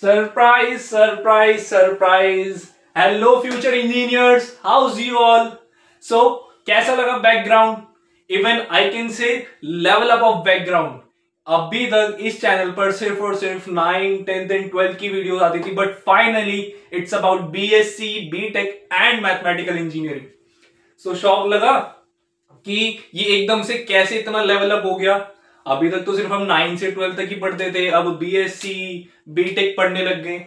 Surprise, surprise, surprise. Hello future engineers, how's you all? So, कैसा लगा background? Even I can say level up of background. अभी तक इस channel पर सिर्फ और सिर्फ 9, 10th एंड 12th की वीडियोस आती थी, but finally it's about BSc, BTech and mathematical engineering. So शौक लगा कि ये एकदम से कैसे इतना लेवल अप हो गया. अभी तक तो सिर्फ हम 9 से 12 तक ही पढ़ते थे, अब बीएससी बीटेक पढ़ने लग गए.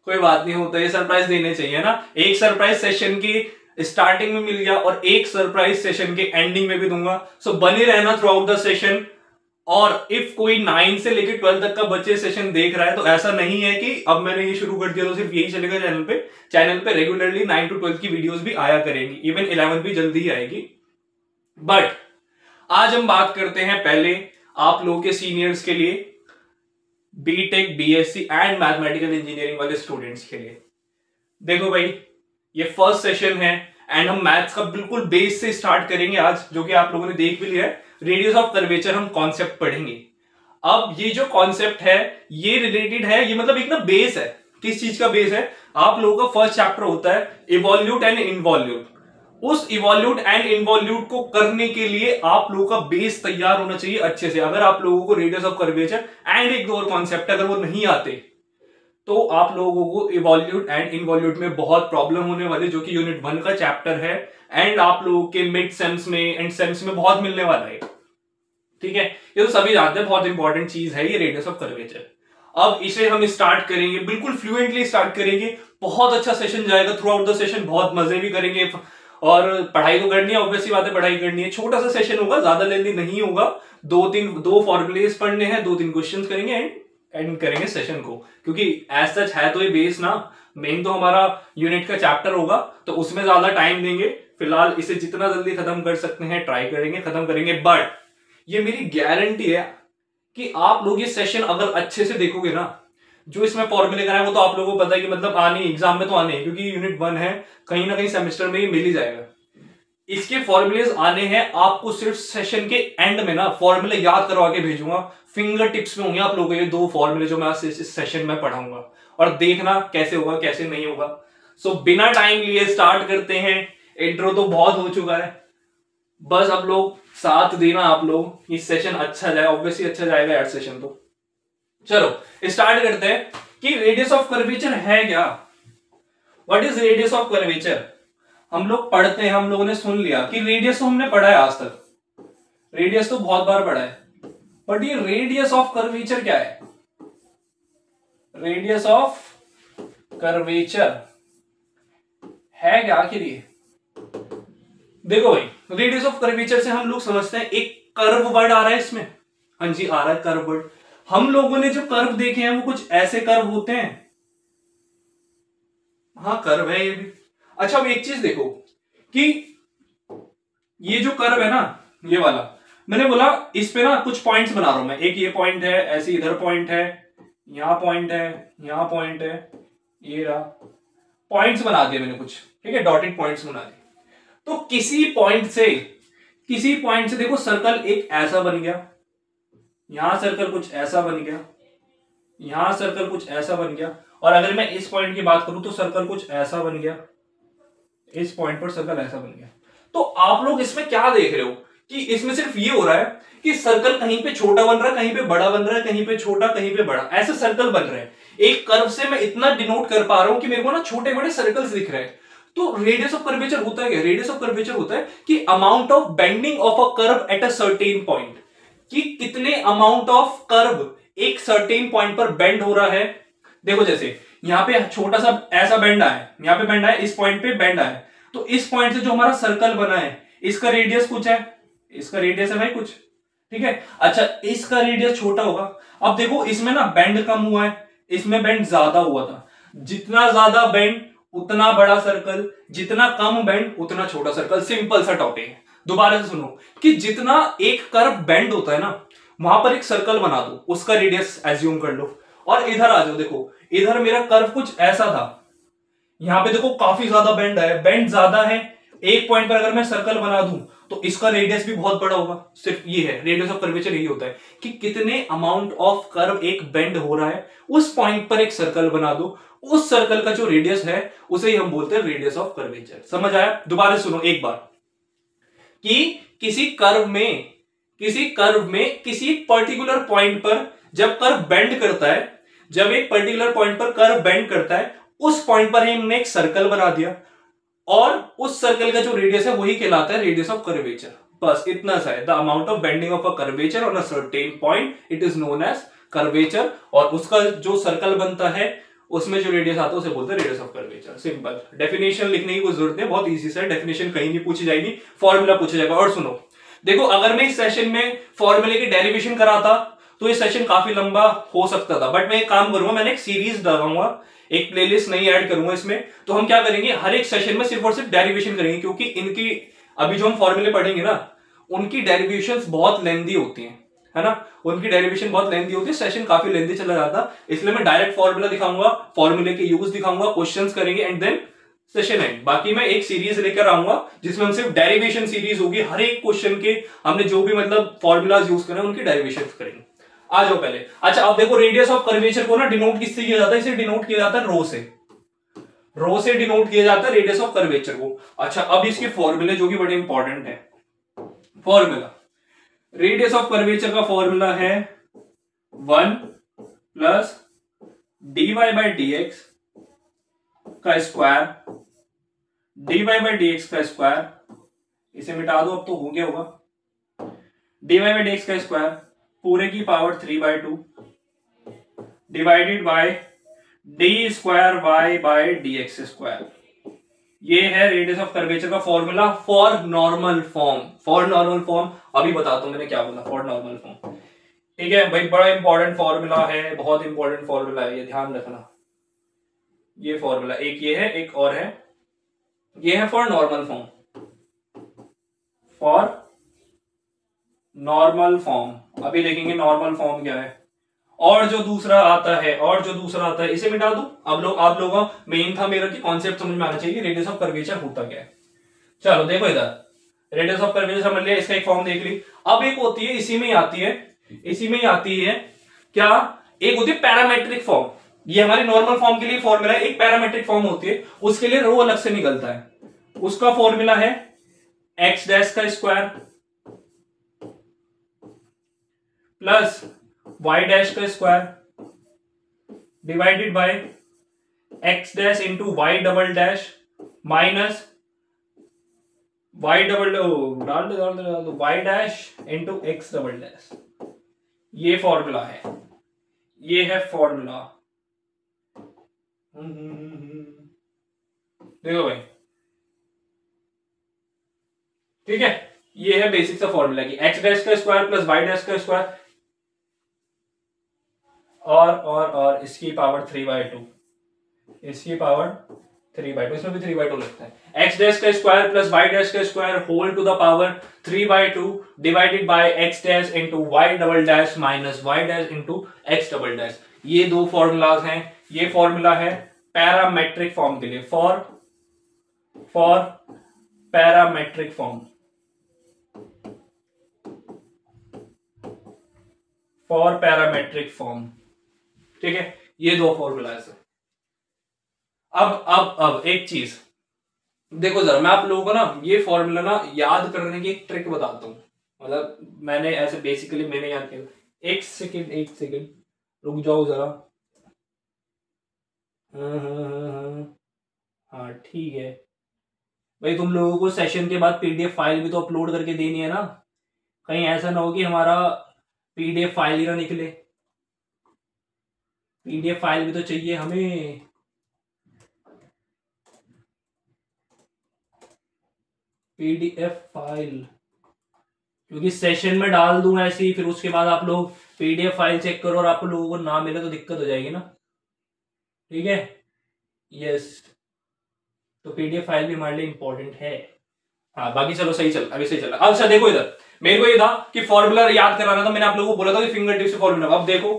कोई बात नहीं, होता है, सरप्राइज देने चाहिए ना. एक सरप्राइज सेशन की स्टार्टिंग में मिल गया और एक सरप्राइज सेशन के एंडिंग में भी दूंगा. सो बने रहना थ्रू आउट द सेशन. और इफ कोई 9 से लेकर 12 तक का बच्चे सेशन देख रहा है तो ऐसा नहीं है कि अब मैंने ये शुरू कर दिया तो सिर्फ यही चलेगा. चैनल पे रेगुलरली 9 to 12 की वीडियोस भी आया करेंगी. इवन 11 भी जल्दी ही आएगी. बट आज हम बात करते हैं पहले आप लोगों के सीनियर्स के लिए, BTech, BSc and mathematical engineering वाले स्टूडेंट्स के लिए. देखो भाई, ये फर्स्ट सेशन है एंड हम मैथ्स का बिल्कुल बेस से स्टार्ट करेंगे आज, जो कि आप लोगों ने देख भी लिया है. रेडियस ऑफ कर्वेचर हम कॉन्सेप्ट पढ़ेंगे. अब ये जो कॉन्सेप्ट है ये रिलेटेड है, ये मतलब एक ना बेस है. किस चीज का बेस है? आप लोगों का फर्स्ट चैप्टर होता है इवोल्यूट एंड इनवॉल्यूट. उस इवोल्यूट एंड इनवॉल्यूट को करने के लिए आप लोगों का बेस तैयार होना चाहिए अच्छे से. अगर आप लोगों को रेडियस ऑफ कर्वेचर एंड एक दो और कॉन्सेप्ट अगर वो नहीं आते तो आप लोगों को इवोल्यूट एंड इनवॉल्यूट में बहुत प्रॉब्लम होने वाली, जो कि यूनिट 1 का चैप्टर है एंड आप लोगों के मिड सेम्स में एंड सेम्स में बहुत मिलने वाला है. ठीक है, ये तो सभी जानते हैं, बहुत इंपॉर्टेंट चीज है ये रेडियस ऑफ कर्वेचर. अब इसे हम स्टार्ट करेंगे, बिल्कुल फ्लुएंटली स्टार्ट करेंगे. बहुत अच्छा सेशन जाएगा, थ्रू आउट द सेशन बहुत मजे भी करेंगे और पढ़ाई तो करनी है, ऑब्वियसली बात है, पढ़ाई करनी है. छोटा सा सेशन होगा, ज्यादा लेंदी नहीं होगा. दो फॉर्मुलेस पढ़ने हैं, 2-3 क्वेश्चंस करेंगे एंड करेंगे सेशन को. क्योंकि एज सच है तो ये बेस ना, मेन तो हमारा यूनिट का चैप्टर होगा तो उसमें ज्यादा टाइम देंगे. फिलहाल इसे जितना जल्दी खत्म कर सकते हैं ट्राई करेंगे, खत्म करेंगे. बट ये मेरी गारंटी है कि आप लोग ये सेशन अगर अच्छे से देखोगे ना, जो इसमें फॉर्मूले कराए वो तो आप लोगों को पता है कि मतलब आने एग्जाम में तो आने, क्योंकि यूनिट 1 है, कहीं ना कहीं सेमेस्टर में ही मिल ही जाएगा. इसके फॉर्मूलेज आने हैं. आपको सिर्फ सेशन के एंड में ना फॉर्मूले याद करवा के भेजूंगा. फिंगर टिप्स में होंगे आप लोगों को ये 2 फॉर्मूले जो मैं इस सेशन में पढ़ाऊंगा, और देखना कैसे होगा कैसे नहीं होगा. सो बिना टाइम लिए स्टार्ट करते हैं. इंट्रो तो बहुत हो चुका है, बस अब लोग साथ देना. आप लोग इस सेशन अच्छा जाए, ऑब्वियसली अच्छा जाएगा यार सेशन तो. चलो स्टार्ट करते हैं कि रेडियस ऑफ कर्वेचर है क्या. What is radius of curvature? हम लोग पढ़ते हैं, हम लोगों ने सुन लिया कि रेडियस तो हमने पढ़ा है आज तक, रेडियस तो बहुत बार पढ़ा है. बट ये रेडियस ऑफ कर्वेचर क्या है? रेडियस ऑफ कर्वेचर है क्या आखिर ये? देखो भाई, रेडियस ऑफ कर्वेचर से हम लोग समझते हैं एक कर्व वर्ड आ रहा है इसमें. हाँ जी, आ रहा है कर्व वर्ड. हम लोगों ने जो कर्व देखे हैं वो कुछ ऐसे कर्व होते हैं. हाँ, कर्व है ये भी. अच्छा, अब एक चीज देखो कि ये जो कर्व है ना, ये वाला, मैंने बोला इस पे ना कुछ पॉइंट्स बना रहा हूं मैं. एक ये पॉइंट है, ऐसे इधर पॉइंट है, यहां पॉइंट है, यहां पॉइंट है, ये रहा. पॉइंट्स बना दिए मैंने कुछ, ठीक है, डॉटेड पॉइंट्स बना दिए. तो किसी पॉइंट से देखो सर्कल एक ऐसा बन गया, यहां सर्कल कुछ ऐसा बन गया, यहां सर्कल कुछ ऐसा बन गया, और अगर मैं इस पॉइंट की बात करूं तो सर्कल कुछ ऐसा बन गया, इस पॉइंट पर सर्कल ऐसा बन गया. तो आप लोग इसमें क्या देख रहे हो कि इसमें सिर्फ ये हो रहा है कि सर्कल कहीं पे छोटा बन रहा है, कहीं पे बड़ा बन रहा है, कहीं पे छोटा, कहीं पे बड़ा, ऐसे सर्कल बन रहे हैं. एक कर्व से मैं इतना डिनोट कर पा रहा हूं कि मेरे को ना छोटे बड़े सर्कल्स दिख रहे हैं. तो रेडियस ऑफ कर्वेचर होता है क्या? रेडियस ऑफ कर्वेचर होता है कि amount of bending of a curve at a certain point, कि कितने अमाउंट ऑफ कर्व एक सर्टेन पॉइंट पर बेंड हो रहा है. देखो जैसे यहां पे छोटा सा ऐसा बेंड आया है, यहां पे बेंड आया, इस पॉइंट पे बेंड आया, तो इस पॉइंट से जो हमारा सर्कल बना है इसका रेडियस कुछ है, इसका रेडियस है भाई कुछ, ठीक है. अच्छा, इसका रेडियस छोटा होगा. अब देखो इसमें ना बेंड कम हुआ है, इसमें बेंड ज्यादा हुआ था. जितना ज्यादा बेंड उतना बड़ा सर्कल, जितना कम बेंड उतना छोटा सर्कल. सिंपल सा टॉपिक है. दोबारा से सुनो कि जितना एक कर्व बेंड होता है ना, वहां पर एक सर्कल बना दो, उसका रेडियस एज्यूम कर लो, और इधर आ जाओ. देखो इधर मेरा कर्व कुछ ऐसा था, यहां पे देखो काफी ज्यादा बेंड है, बेंड ज्यादा है. एक पॉइंट पर अगर मैं सर्कल बना दूं तो इसका रेडियस भी बहुत बड़ा होगा। सिर्फ ये है रेडियस ऑफ कर्वेचर, यही होता है कि कितने अमाउंट ऑफ कर्व एक बेंड हो रहा है, उस पॉइंट पर एक सर्कल बना दो, उस सर्कल का जो रेडियस है उसे ही हम बोलते हैं रेडियस ऑफ कर्वेचर। समझ आया? दोबारा सुनो एक बार कि किसी कर्व में किसी पर्टिकुलर पॉइंट पर जब कर्व बेंड करता है, जब एक पर्टिकुलर पॉइंट पर कर्व बेंड करता है, उस पॉइंट पर हमने एक सर्कल बना दिया और उस सर्कल का जो रेडियस है वही कहलाता है रेडियस ऑफ कर्वेचर। बस इतना सा है। The amount of bending of a curvature on a certain point it is known as curvature, और उसका जो सर्कल बनता है उसमें जो रेडियस आता है उसे बोलते हैं radius of curvature. Simple. Definition लिखने की कोई जरूरत नहीं, बहुत इजी से डेफिनेशन कहीं नहीं पूछी जाएगी, फॉर्मूला पूछा जाएगा। और सुनो, देखो अगर मैं इस सेशन में फॉर्मूले की डेरिवेशन कराता तो ये सेशन काफी लंबा हो सकता था, बट मैं एक काम करूंगा, मैंने एक सीरीज लगाऊंगा, एक प्लेलिस्ट नहीं ऐड करूंगा इसमें। तो हम क्या करेंगे, हर एक सेशन में सिर्फ और सिर्फ डेरिवेशन करेंगे, क्योंकि इनकी अभी जो हम फॉर्मूले पढ़ेंगे ना, उनकी डेरिवेशंस बहुत लेंथी होती हैं, है ना, उनकी डेरिवेशन बहुत लेंथी होती है, सेशन काफी लेंथी चला जाता। इसलिए मैं डायरेक्ट फॉर्मूला दिखाऊंगा, फॉर्मूले के यूज दिखाऊंगा, क्वेश्चंस करेंगे एंड देन सेशन एंड। बाकी मैं एक सीरीज लेकर आऊंगा जिसमें हम सिर्फ डेरिवेशन सीरीज होगी, हर एक क्वेश्चन के हमने जो भी मतलब फॉर्मूलाज यूज करें उनकी डेरिवेशन करेंगे। आ जाओ पहले। अच्छा अब देखो, रेडियस ऑफ कर्वेचर को ना डिनोट किससे किया जाता है, इसे डिनोट किया जाता है रो से डिनोट किया जाता है रेडियस ऑफ कर्वेचर को। अच्छा अब इसके फॉर्मूले जो कि बड़े इंपॉर्टेंट है। फॉर्मूला रेडियस ऑफ कर्वेचर का फॉर्मूला है 1 प्लस dy बाई dx का स्क्वायर, dy बाई dx का स्क्वायर, इसे मिटा दो अब तो हो गया होगा, dy बाई dx का स्क्वायर पूरे की power 3/2 divided by D square y by dx square. ये है रेडियस ऑफ कर्वेचर का फॉर्मूला फॉर नॉर्मल फॉर्म। अभी बताता हूं मैंने क्या बोला, फॉर नॉर्मल फॉर्म। ठीक है भाई, बड़ा इंपॉर्टेंट फॉर्मूला है, बहुत इंपॉर्टेंट फॉर्मूला है, ये ध्यान रखना। ये फॉर्मूला एक ये है, एक और है, ये है फॉर नॉर्मल फॉर्म। अभी देखेंगे नॉर्मल फॉर्म क्या है। और जो दूसरा आता है इसे मिटा दो। आप लोगों का मेन था मेरा कि कॉन्सेप्ट समझ में आना चाहिए, रेडियस ऑफ कर्वेचर होता क्या है। चलो देखो इधर, रेडियस ऑफ कर्वेचर समझ लिया, इसका एक फॉर्म देख ली। अब एक होती है, इसी में ही आती है क्या, एक होती है पैरामेट्रिक फॉर्म। ये हमारी नॉर्मल फॉर्म के लिए फॉर्मूला है, एक पैरामेट्रिक फॉर्म होती है, उसके लिए रो अलग से निकलता है। उसका फॉर्मूला है x डैश का स्क्वायर प्लस y डैश का square divided by x dash into y double dash minus y dash into x double dash. ये फॉर्मूला है, ये है फॉर्मूला। देखो भाई, ठीक है, ये है बेसिक सा फॉर्मूला की x डैश का स्क्वायर प्लस y डैश का स्क्वायर और इसकी पावर 3/2, इसकी पावर 3/2, इसमें भी 3/2 लगता है। x डैश का स्क्वायर प्लस y डैश का square whole to the power 3/2 divided by x dash into y double dash minus y dash into x double dash. ये दो फॉर्मूलाज हैं। ये फॉर्मूला है पैरामेट्रिक फॉर्म के लिए, फॉर पैरामेट्रिक फॉर्म, ठीक है। ये दो फॉर्मूला है। अब एक चीज देखो जरा, मैं आप लोगों को ना ये फॉर्मूला ना याद करने की एक ट्रिक बताता हूं। मतलब मैंने ऐसे बेसिकली मैंने याद किया। एक सेकेंड रुक जाओ जरा। हाँ ठीक है भाई, तुम लोगों को सेशन के बाद पीडीएफ फाइल भी तो अपलोड करके देनी है ना, कहीं ऐसा ना हो कि हमारा पीडीएफ फाइल ही ना निकले। पीडीएफ फाइल भी तो चाहिए हमें। पीडीएफ फाइल क्योंकि सेशन में डाल दूं ऐसे ही, फिर उसके बाद आप लोग पीडीएफ फाइल चेक करो और आप लोगों को ना मिले तो दिक्कत हो जाएगी ना। ठीक है, यस, तो पीडीएफ फाइल भी हमारे लिए इंपॉर्टेंट है। हाँ बाकी चलो सही चल, अभी सही चल रहा। अब अच्छा देखो इधर, मेरे को ये था कि फॉर्मूला याद कराना था। मैंने आप लोगों को बोला था कि फिंगर टिप से फॉर्मूला। अब देखो,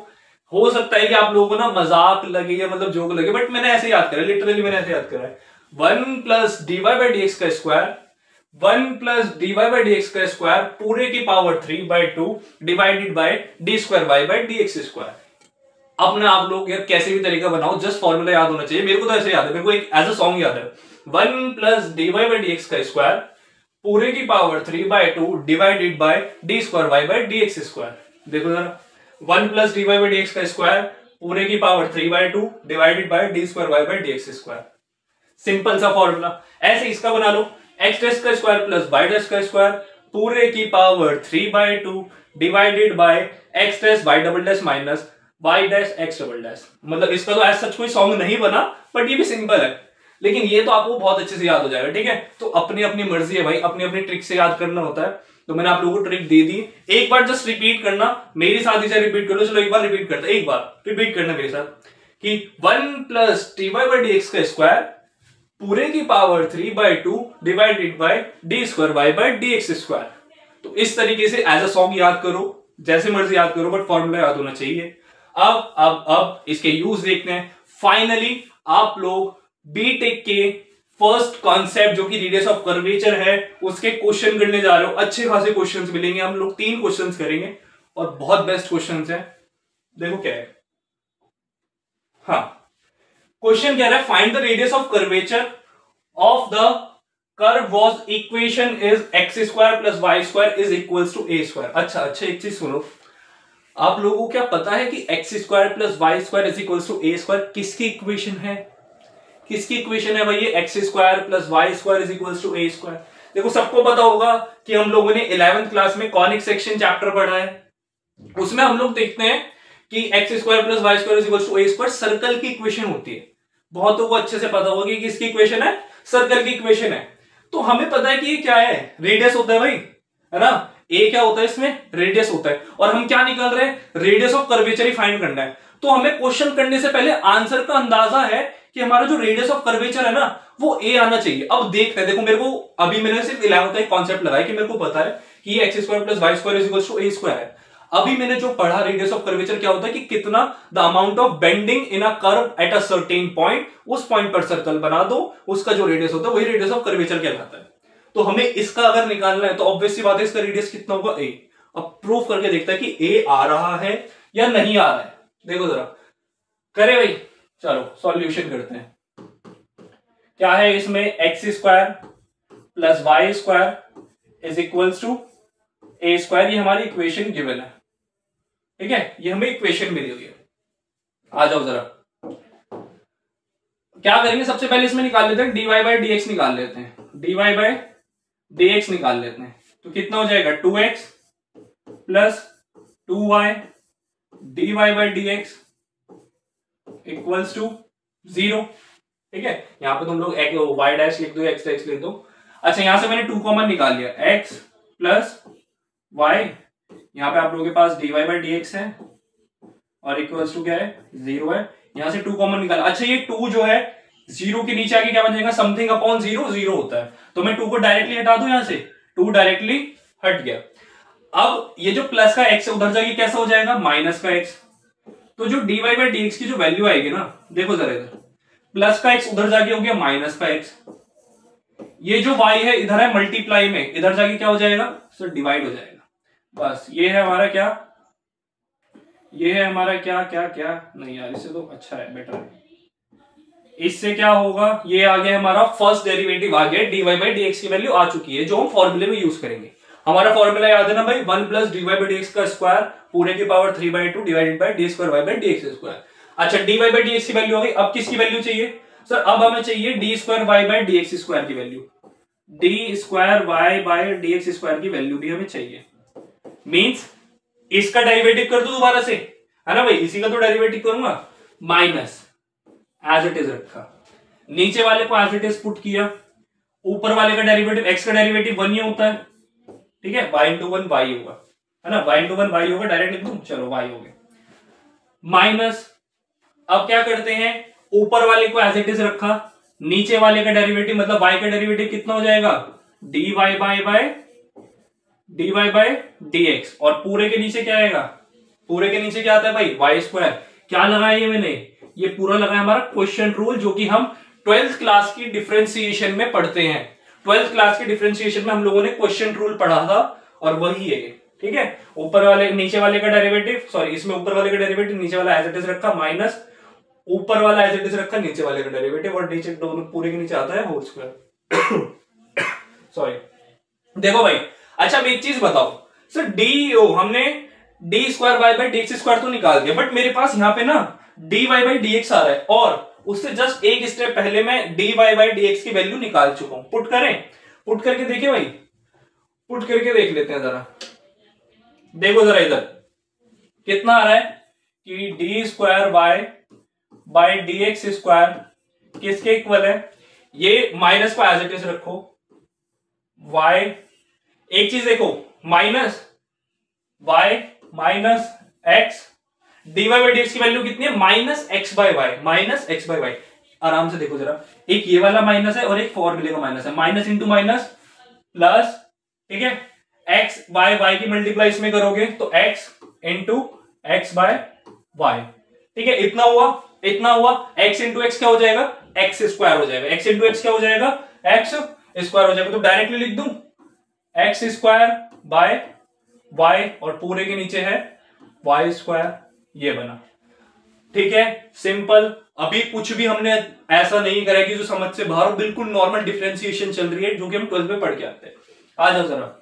हो सकता है कि आप लोगों को ना मजाक लगे या मतलब जोक लगे, बट मैंने ऐसे याद करा, लिटरली मैंने ऐसे याद करा है। 1 प्लस dy बाई dx का square 1 plus dy by D X का स्क्वायर पूरे की power 3/2 divided by D square Y by D x square. अब ना आप लोग यार कैसे भी तरीका बनाओ, जस्ट फॉर्मूला याद होना चाहिए। मेरे को तो ऐसे याद है, मेरे को एक एज अ सॉन्ग याद है, 1 plus dy by D X का स्क्वायर पूरे की power 3/2 divided by D square Y by D x square. देखो जरा, 1 plus dy by D X का स्क्वायर पूरे की power 3/2 divided by D square Y by D x square. Simple सा formula. ऐसे इसका बना लो, एक्स डैश का स्क्वायर प्लस वाई डैश का स्क्वायर पूरे की power 3/2 divided by X dash Y double dash minus Y dash X double dash. मतलब इसका तो ऐसा सच कोई सॉन्ग नहीं बना, बट ये भी सिंपल है, लेकिन ये तो आपको बहुत अच्छे से याद हो जाएगा। ठीक है, तो अपनी अपनी मर्जी है भाई, अपनी अपनी ट्रिक से याद करना होता है। तो मैंने आप लोगों को ट्रिक दे दी, एक बार जस्ट रिपीट करना मेरे साथ ही, रिपीट कर लो। चलो एक बार रिपीट करते, एक बार रिपीट करना मेरे साथ कि 1 plus T Y by D X का स्क्वायर पूरे की power 3/2 divided by D square Y by D x square. तो इस तरीके से एज अ सॉन्ग याद करो, जैसे मर्जी याद करो, बट फॉर्मूला याद होना चाहिए। अब इसके यूज देखते हैं। फाइनली आप लोग बीटेक के फर्स्ट कॉन्सेप्ट जो कि रेडियस ऑफ कर्वेचर है उसके क्वेश्चन करने जा रहे हो। अच्छे खासे क्वेश्चंस मिलेंगे, हम लोग 3 क्वेश्चंस करेंगे और बहुत बेस्ट क्वेश्चंस हैं। देखो क्या है, हाँ क्वेश्चन क्या है, find the radius of curvature of the curve whose equation is X square plus Y square is equals to A square. अच्छा एक चीज सुनो, आप लोगों को क्या पता है कि X square plus Y square is equals to A square किसकी इक्वेशन है? किसकी इक्वेशन है भाई? ये X square plus Y square is equals to A square. देखो सबको पता होगा कि हम लोगों ने 11th क्लास में कॉनिक सेक्शन चैप्टर पढ़ा है, उसमें हम लोग देखते हैं कि X square plus Y square is equals to A square circle की इक्वेशन होती है। बहुतों को अच्छे से पता होगा कि किसकी इक्वेशन है, सर्कल की इक्वेशन है। तो हमें पता है कि ये क्या है, रेडियस होता है भाई, है ना। ए क्या होता है, इसमें रेडियस होता है, और हम क्या निकाल रहे हैं, radius of curvature he find करना है। तो हमें क्वेश्चन करने से पहले आंसर का अंदाजा है कि हमारा जो रेडियस ऑफ कर्वेचर है ना वो ए आना चाहिए। अब देखते हैं, देखो मेरे को अभी मैंने सिर्फ 11th का एक कॉन्सेप्ट लगाया कि मेरे को पता है कि ये X square plus Y square is equals to A square है। अभी मैंने जो पढ़ा रेडियस ऑफ कर्वेचर क्या होता है कि कितना the amount of bending in a curve at a certain point, उस पॉइंट पर सर्कल बना दो, उसका जो रेडियस होता है वही रेडियस ऑफ कर्वेचर कहलाता है। तो हमें इसका अगर निकालना है तो ऑब्वियस सी बात है इसका रेडियस कितना होगा, ए। अब प्रूव करके देखता है कि ए आ रहा है या नहीं आ रहा है। देखो जरा करे भाई, चलो सॉल्यूशन करते हैं। क्या है इसमें, X square plus Y square is equals to A square, ये हमारी इक्वेशन गिवन है। ठीक है, ये हमें इक्वेशन मिली हुई है। आ जाओ जरा, क्या करेंगे, सबसे पहले इसमें निकाल लेते हैं dy बाई डी एक्स निकाल लेते हैं, dy बाई डी एक्स निकाल लेते हैं। तो कितना हो जाएगा, 2x plus 2y dy by D X equals to 0। ठीक है, यहां पे तुम लोग y डैश लिख दो, x डैश लिख दो। अच्छा यहां से मैंने 2 कॉमन निकाल लिया, x प्लस y, यहां पे आप लोगों के पास dy बाई डी एक्स है और इक्वल्स टू क्या है, 0 है। यहां से 2 कॉमन निकाला। अच्छा ये 2 जो है 0 के नीचे आके क्या बन जाएगा, समथिंग अपॉन 0, 0 होता है। तो मैं 2 को डायरेक्टली हटा दूं, यहां से 2 डायरेक्टली हट गया। अब ये जो प्लस का x उधर जाके कैसा हो जाएगा, माइनस का x। तो जो dy बाई डी एक्स की जो वैल्यू आएगी ना, देखो जरा इधर प्लस का x उधर जाके हो गया माइनस का x, ये जो y है इधर है मल्टीप्लाई में, इधर जाके क्या हो जाएगा, सर डिवाइड हो जाएगा। बस ये है हमारा क्या, ये है हमारा क्या क्या क्या, नहीं यार इससे तो अच्छा है, बेटर है। इससे क्या होगा, ये आ गया हमारा फर्स्ट डेरिवेटिव आ गया, dy बाई डी एक्स की वैल्यू आ चुकी है जो हम फॉर्मूले में यूज करेंगे। हमारा फॉर्मूला याद है ना भाई, 1 plus dy by D X का स्क्वायर पूरे की power 3/2 divided by D square Y by D x square. अच्छा dy बाई डी एक्स की वैल्यू आ गई। अब किसकी वैल्यू चाहिए सर, अब हमें चाहिए D square Y by D x square की value, D square Y by D x square की वैल्यू भी हमें चाहिए। मींस इसका डेरिवेटिव कर दो दोबारा से, है ना भाई, इसी का तो डेरिवेटिव करूंगा, माइनस एज इट इज रखा, नीचे वाले को एज इट इज पुट किया, ऊपर वाले का डेरिवेटिव, एक्स का डेरिवेटिव 1 ही होता है। ठीक है, y इंटू 1 y होगा, है ना, y इंटू 1 y होगा, डायरेक्ट लिख दूं, चलो y हो गया माइनस। अब क्या करते हैं, ऊपर वाले को एज इट इज रखा, नीचे वाले का डेरिवेटिव मतलब y का डेरिवेटिव कितना हो जाएगा, dy बाई डी एक्स, और पूरे के नीचे क्या आएगा, पूरे के नीचे क्या आता है भाई, वाई स्क्वायर। क्या लगाया ये मैंने, ये पूरा लगाया हमारा क्वेश्चन रूल, जो कि हम 12th क्लास की डिफरेंशिएशन में पढ़ते हैं। 12th क्लास के डिफरेंशिएशन में हम लोगों ने क्वेश्चन रूल पढ़ा था और वही है, ठीक है। ऊपर वाले नीचे वाले का डेरिवेटिव, सॉरी इसमें ऊपर वाले का डेरिवेटिव, नीचे वाला एज इट इज रखा, माइनस ऊपर वाला एज इट इज रखा, नीचे वाले का डेरिवेटिव, और नीचे दोनों पूरे के नीचे आता है होल स्क्वायर। सॉरी देखो भाई, अच्छा अब एक चीज बताओ सर, डी हमने D square Y by D x square तो निकाल दिया, बट मेरे पास यहाँ पे ना D Y by D X आ रहा है और उससे जस्ट एक स्टेप पहले मैं D Y by D x की वैल्यू निकाल चुका हूं। पुट करें, पुट करके देखें भाई, पुट करके देख लेते हैं जरा। देखो जरा इधर कितना आ रहा है कि D square Y by D x square किसके इक्वल है, ये माइनस को एज इट इज रखो, वाई, एक चीज देखो, minus Y minus X, D Y by D x की वैल्यू कितनी है, minus X by Y, minus X by Y. आराम से देखो जरा, एक ये वाला माइनस है और एक फॉर्मूले का माइनस है, माइनस इंटू माइनस प्लस, ठीक है, एक्स बाय वाई की मल्टीप्लाई इसमें करोगे तो X into X by Y, ठीक है, इतना हुआ, इतना हुआ, एक्स इंटू एक्स क्या हो जाएगा, एक्स स्क्वायर हो जाएगा, एक्स इंटू एक्स क्या हो जाएगा, एक्स स्क्वायर हो जाएगा, तो डायरेक्टली लिख दूं एक्स स्क्वायर बाय वाई और पूरे के नीचे है वाई स्क्वायर, ये बना, ठीक है, सिंपल। अभी कुछ भी हमने ऐसा नहीं करा कि जो समझ से बाहर, बिल्कुल नॉर्मल डिफरेंशिएशन चल रही है जो कि हम 12th में पढ़ के आते हैं। आ जाओ जरा,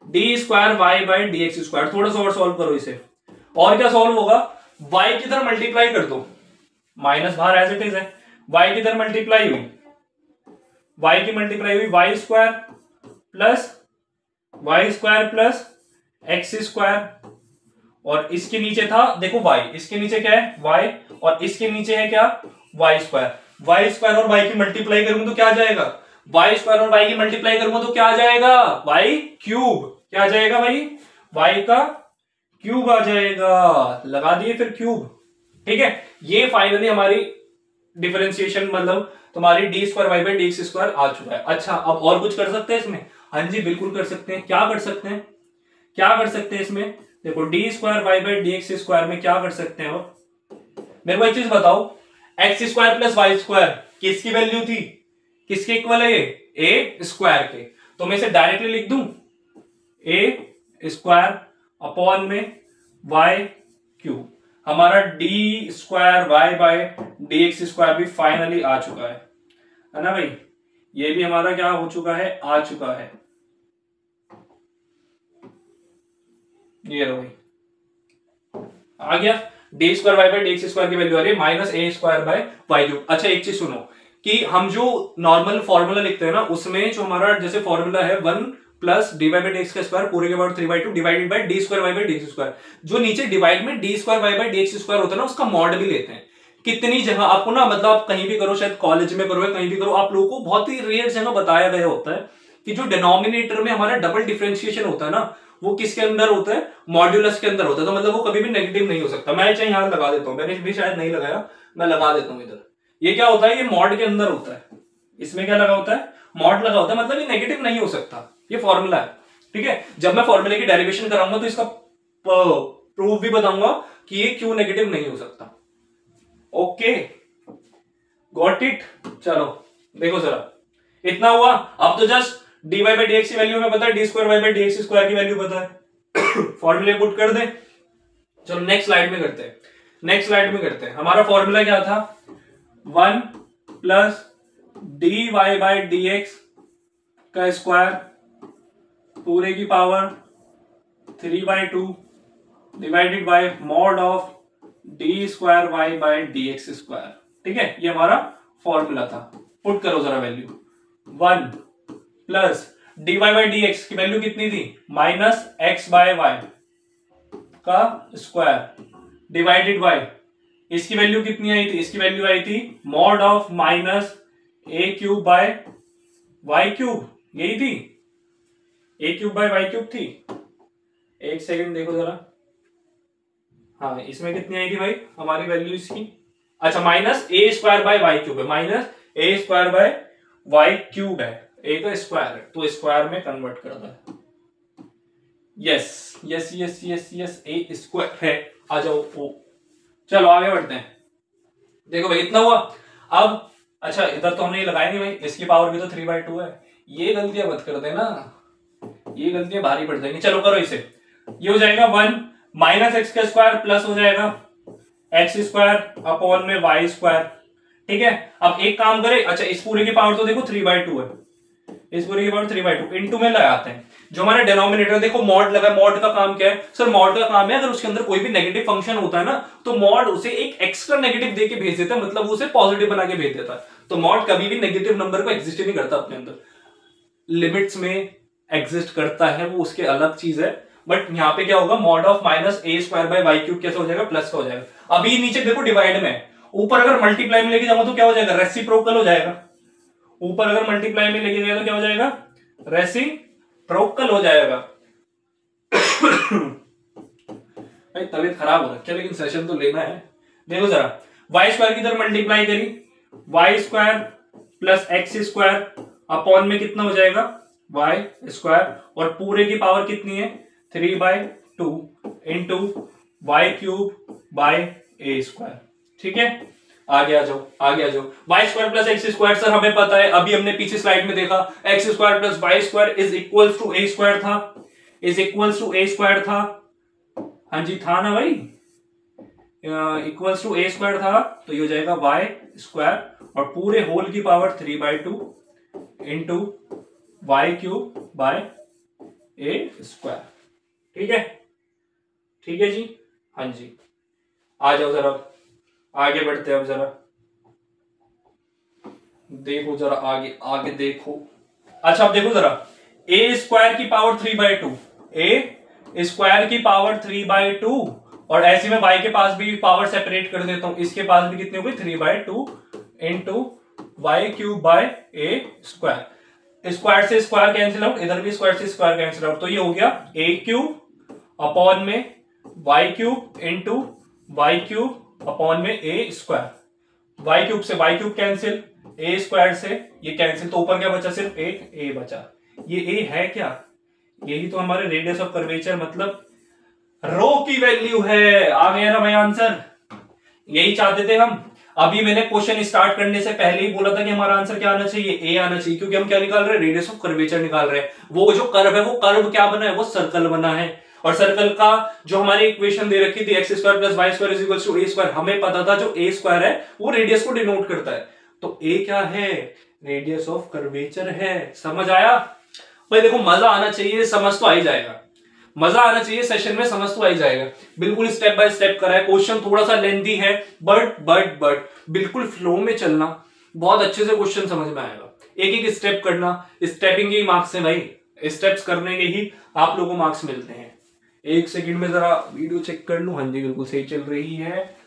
D square Y by D x square, थोड़ा सा और सॉल्व करो इसे, और क्या सॉल्व होगा, वाई की तरह मल्टीप्लाई कर दो, माइनस बाहर एज इट इज है, वाई की तरह मल्टीप्लाई हुई, वाई की मल्टीप्लाई हुई Y square plus x square, और इसके नीचे था देखो y, इसके नीचे क्या है y, और इसके नीचे है क्या y स्क्वायर, y स्क्वायर और y की मल्टीप्लाई करूंगा तो क्या आ जाएगा, y स्क्वायर और y की मल्टीप्लाई करूंगा तो क्या आ जाएगा, y क्यूब, क्या आ जाएगा भाई, y का क्यूब आ जाएगा, लगा दिए फिर क्यूब, ठीक है। ये फाइनली हमारी डिफरेंशिएशन मतलब तुम्हारी D square Y by D x square आ चुका है। अच्छा अब और कुछ कर सकते हैं इसमें, हाँ जी बिल्कुल कर सकते हैं, क्या कर सकते हैं, क्या कर सकते हैं इसमें, देखो D square Y by D x square में क्या कर सकते हैं, और मेरे को एक चीज बताओ, X square plus Y square किसकी वैल्यू थी, किसके इक्वल है ये, ए स्क्वायर के, तो मैं इसे डायरेक्टली लिख दूं ए स्क्वायर अपॉन में वाई क्यूब, हमारा D square Y by D x square भी फाइनली आ चुका है ना भाई, ये भी हमारा क्या हो चुका है, आ चुका है, ये लो भाई आ गया, D square Y by D x square की वैल्यू आ रही है minus A square by Y cube. अच्छा एक चीज सुनो कि हम जो नॉर्मल फॉर्मूला लिखते हैं ना, उसमें जो हमारा जैसे फॉर्मूला है 1 plus D Y by D X का स्क्वायर पूरे के बाद 3/2 divided by D square Y by D x square, जो नीचे डिवाइड में D square Y by D x square होता है ना, उसका मॉड भी लेते हैं। कितनी जगह आपको ना, मतलब आप कहीं भी करो, शायद कॉलेज में करो या कहीं भी करो, आप लोगों को बहुत ही रेयर जगह बताया गया होता है कि जो डिनोमिनेटर में हमारा डबल डिफरेंशिएशन होता है ना, वो किसके अंदर होता है, मॉड्यूलस के अंदर होता है, तो मतलब वो कभी भी नेगेटिव नहीं हो सकता। मैं चाहे यहां लगा देता हूं, मैंने भी शायद नहीं लगाया, मैं लगा देता हूं इधर, ये क्या होता है, ये मॉड के अंदर होता है, इसमें क्या लगा होता है, मॉड लगा होता है, मतलब ये नेगेटिव नहीं हो सकता, ये फॉर्मूला है, ठीक है। जब मैं फॉर्मूले की डेरिवेशन कराऊंगा तो इसका प्रूफ भी बताऊंगा कि ये क्यों नेगेटिव नहीं हो सकता। ओके गॉट इट, चलो देखो जरा, इतना हुआ, अब तो just D Y by D x की वैल्यू में पता है, D square Y by D x square की वैल्यू पता है, फॉर्मूले पुट कर दे। चलो नेक्स्ट स्लाइड में करते हैं, नेक्स्ट स्लाइड में करते हैं। हमारा फॉर्मूला क्या था, 1 plus D Y by D X का स्क्वायर पूरे की power 3/2 divided by mod of D square Y by D x square, ठीक है, ये हमारा फॉर्मूला था। पुट करो जरा value, 1 plus D Y by D x की वैल्यू कितनी थी, माइनस एक्स बाय वाई का स्क्वायर डिवाइडेड बाय, इसकी वैल्यू कितनी आई थी, इसकी वैल्यू आई थी mod of minus A cube bye Y cube, यही थी, ए क्यूब बाय वाई क्यूब थी। एक सेकंड देखो जरा, हाँ इसमें कितनी आई थी भाई हमारी वैल्यू इसकी, अच्छा minus A square by Y cube है, minus A square by Y cube है, ए का स्क्वायर है तो स्क्वायर में कन्वर्ट कर दो, yes yes yes yes yes A square है, आ जाओ ओ। चलो आगे बढ़ते हैं, देखो भाई इतना हुआ। अब अच्छा इधर तो हमने ये लगाया नहीं भाई, इसकी पावर भी तो 3/2 है, ये गलतियां मत कर देना, ये गलतियां भारी पड़ जाएंगी। चलो करो इसे, ये हो जाएगा 1 माइनस एक्स का स्क्वायर प्लस हो जाएगा एक्स स्क्वायर अपॉन में वाई स्क्वायर। ठीक है, अब एक काम करें, अच्छा इस पूरे की पावर तो देखो 3/2 है, इस पूरे की पावर 3/2 इनटू में लगाते हैं। जो हमारा डिनोमिनेटर देखो मॉड लगा, मॉड का काम क्या है सर? मॉड का काम है अगर उसके अंदर कोई भी नेगेटिव फंक्शन होता है ना तो मॉड उसे एक एक्स्ट्रा नेगेटिव देके भेज देता है, मतलब उसे पॉजिटिव बना के भेज देता है। तो मॉड कभी भी नेगेटिव नंबर को एग्जिस्ट ही नहीं करता अपने अंदर, लिमिट्स में एग्जिस्ट करता है वो उसके अलग चीज है। बट यहाँ पे क्या होगा, mod of minus A square by Y cube कैसे हो जाएगा, प्लस का हो जाएगा। अभी नीचे देखो डिवाइड में, ऊपर अगर मल्टीप्लाई में लेके जाऊंगा तो क्या हो जाएगा, रेसिप्रोकल हो जाएगा। ऊपर अगर मल्टीप्लाई में लेके गया तो क्या हो जाएगा, रेसिप्रोकल हो जाएगा। भाई तबीयत खराब हो रखी है लेकिन सेशन तो लेना है। देखो जरा, वाई स्क्वायर की तरफ मल्टीप्लाई करी, y square plus x square upon में कितना हो जाएगा, वाई स्क्वायर, और पूरे की पावर कितनी है 3/2 into Y cube by A square. ठीक है, आगे आ जाओ, आगे आ जाओ। Y square plus x square sir हमें पता है, अभी हमने पीछे स्लाइड में देखा, X square plus Y square is equals to A square था, is equals to A square था। हाँ जी था ना भाई, इक्वल्स टू ए स्क्वायर था, तो ये हो जाएगा वाई स्क्वायर और पूरे होल की power 3/2 into Y cube by A square. ठीक है, ठीक है जी, हाँ जी। आ जाओ जरा, आगे बढ़ते हैं अब जरा, देखो जरा आगे, आगे देखो। अच्छा अब देखो जरा, ए स्क्वायर की पावर 3/2, ए स्क्वायर की पावर 3/2, और ऐसे में वाई के पास भी पावर सेपरेट कर देता हूं, इसके पास भी कितनी हो गई 3/2 into Y cube by A square. Square से स्क्वायर कैंसिल आउट, इधर भी स्क्वायर से स्क्वायर कैंसिल आउट, तो ये हो गया ए क्यूब अपॉन में Y cube into Y cube upon में ए स्क्वायर। वाई क्यूब से y cube cancel, a square से ये कैंसिल, तो ऊपर क्या बचा, सिर्फ एक ए बचा। ये ए है क्या, यही तो हमारे रेडियस ऑफ कर्वेचर मतलब रो की वैल्यू है। आ गया ना भाई आंसर, यही चाहते थे हम। अभी मैंने क्वेश्चन स्टार्ट करने से पहले ही बोला था कि हमारा आंसर क्या आना चाहिए, ए आना चाहिए, क्योंकि हम क्या निकाल रहे हैं, रेडियस ऑफ कर्वेचर निकाल रहे हैं। वो जो कर्व है, वो कर्व क्या बना है, वो सर्कल बना है, और सर्कल का जो हमारी इक्वेशन दे रखी थी x square plus Y square is equal to A square, हमें पता था जो ए स्क्वायर है वो रेडियस को डिनोट करता है, तो ए क्या है, रेडियस ऑफ कर्वेचर है। समझ आया भाई? देखो मजा आना चाहिए, समझ तो आ ही जाएगा, मजा आना चाहिए सेशन में, समझ तो आ ही जाएगा। बिल्कुल स्टेप बाय स्टेप करा है, क्वेश्चन थोड़ा सा लेंथी है, बट बिल्कुल फ्लो में चलना, बहुत अच्छे से क्वेश्चन समझ में आएगा। एक एक स्टेप करना, स्टेपिंग के ही मार्क्स हैं भाई, स्टेप्स करने के ही आप लोगों को मार्क्स मिलते हैं। एक सेकंड में जरा वीडियो चेक कर लूं, हाँ जी बिल्कुल सही चल रही है